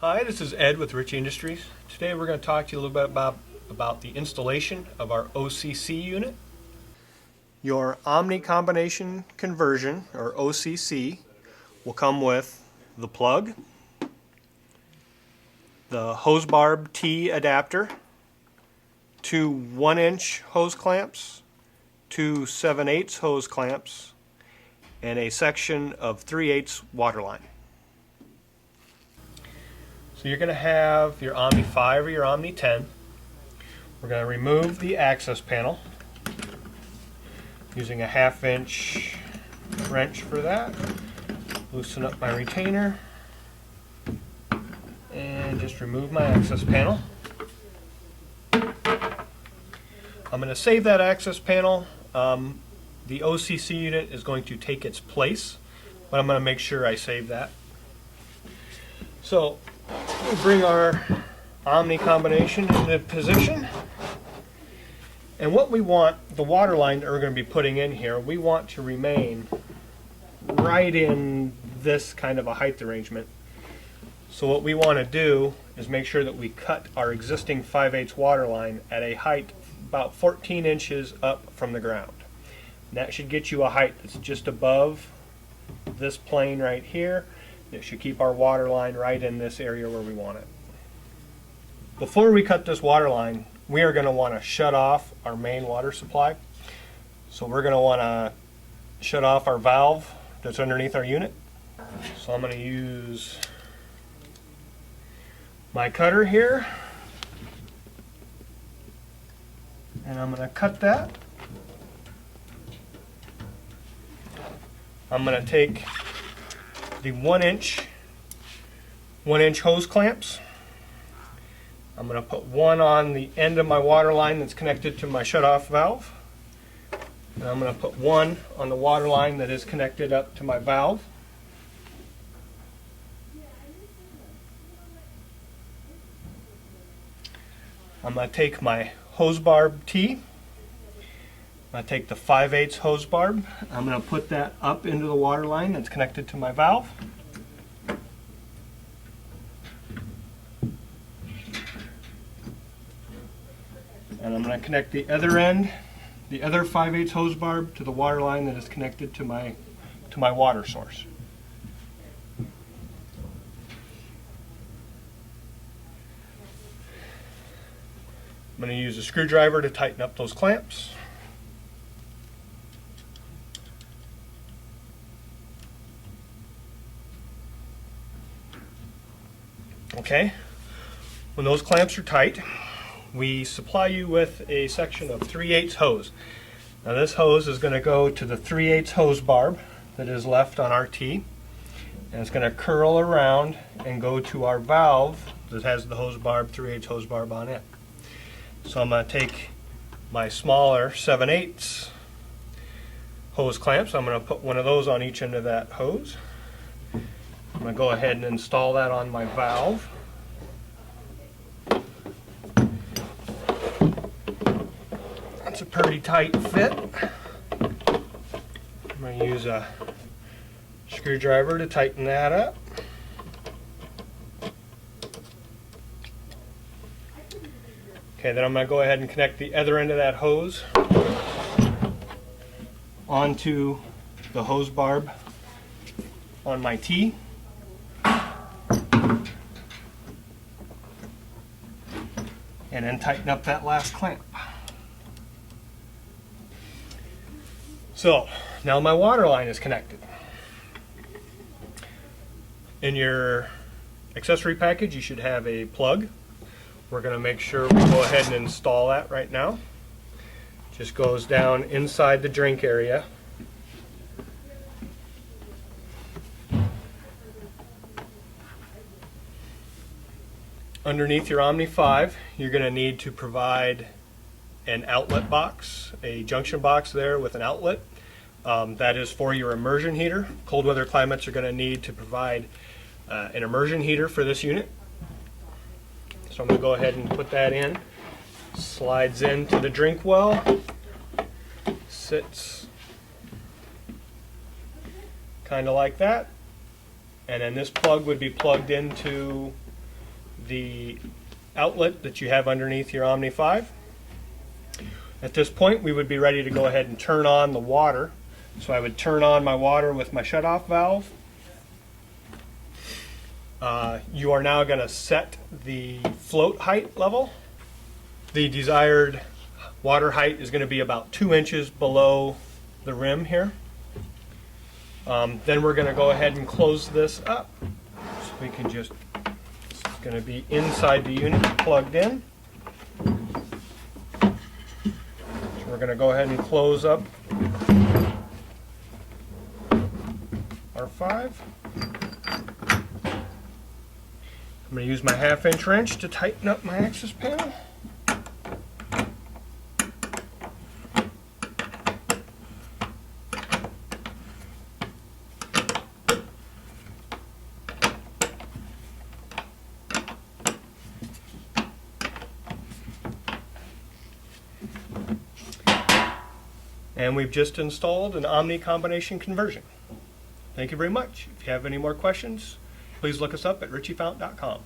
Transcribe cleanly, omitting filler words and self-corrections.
Hi, this is Ed with Ritchie Industries. Today we're going to talk to you a little bit about the installation of our OCC unit. Your Omni Combination Conversion, or OCC, will come with the plug, the hose barb T adapter, two 1-inch hose clamps, two 7/8 hose clamps, and a section of 3/8 Waterline. So you're going to have your Omni 5 or your Omni 10. We're going to remove the access panel using a 1/2-inch wrench for that. Loosen up my retainer and just remove my access panel. I'm going to save that access panel. The OCC unit is going to take its place, but I'm going to make sure I save that. So we'll bring our Omni combination into position. And what we want, the water line that we're going to be putting in here, we want to remain right in this kind of a height arrangement. So what we want to do is make sure that we cut our existing 5/8 water line at a height about 14 inches up from the ground. And that should get you a height that's just above this plane right here. It should keep our water line right in this area where we want it. Before we cut this water line, we are going to want to shut off our main water supply. So we're going to want to shut off our valve that's underneath our unit. So I'm going to use my cutter here, and I'm going to cut that. I'm going to take the 1-inch hose clamps. I'm going to put one on the end of my water line that's connected to my shut-off valve. And I'm going to put one on the water line that is connected up to my valve. I'm going to take my hose barb T. I'm going to take the 5/8 hose barb. I'm going to put that up into the water line that's connected to my valve. And I'm going to connect the other end, the other 5/8 hose barb, to the water line that is connected to my water source. I'm going to use a screwdriver to tighten up those clamps. Okay, when those clamps are tight, we supply you with a section of 3/8 hose. Now this hose is going to go to the 3/8 hose barb that is left on our T, and it's going to curl around and go to our valve that has the hose barb, 3/8 hose barb on it. So I'm going to take my smaller 7/8 hose clamps. I'm going to put one of those on each end of that hose. I'm going to go ahead and install that on my valve. That's a pretty tight fit. I'm going to use a screwdriver to tighten that up. Okay, then I'm going to go ahead and connect the other end of that hose onto the hose barb on my T. And then tighten up that last clamp. So now my water line is connected. In your accessory package you should have a plug. We're going to make sure we go ahead and install that right now. Just goes down inside the drink area. Underneath your Omni 5, you're going to need to provide an outlet box, a junction box there with an outlet. That is for your immersion heater. Cold weather climates are going to need to provide an immersion heater for this unit. So I'm going to go ahead and put that in. Slides into the drink well, sits kind of like that, and then this plug would be plugged into the outlet that you have underneath your Omni 5. At this point, we would be ready to go ahead and turn on the water. So I would turn on my water with my shutoff valve. You are now going to set the float height level. The desired water height is going to be about 2 inches below the rim here. Then we're going to go ahead and close this up. So we can just, it's going to be inside the unit plugged in. So we're going to go ahead and close up our 5. I'm going to use my 1/2-inch wrench to tighten up my access panel. And we've just installed an Omni Combination Conversion. Thank you very much. If you have any more questions, please look us up at ritchiefount.com.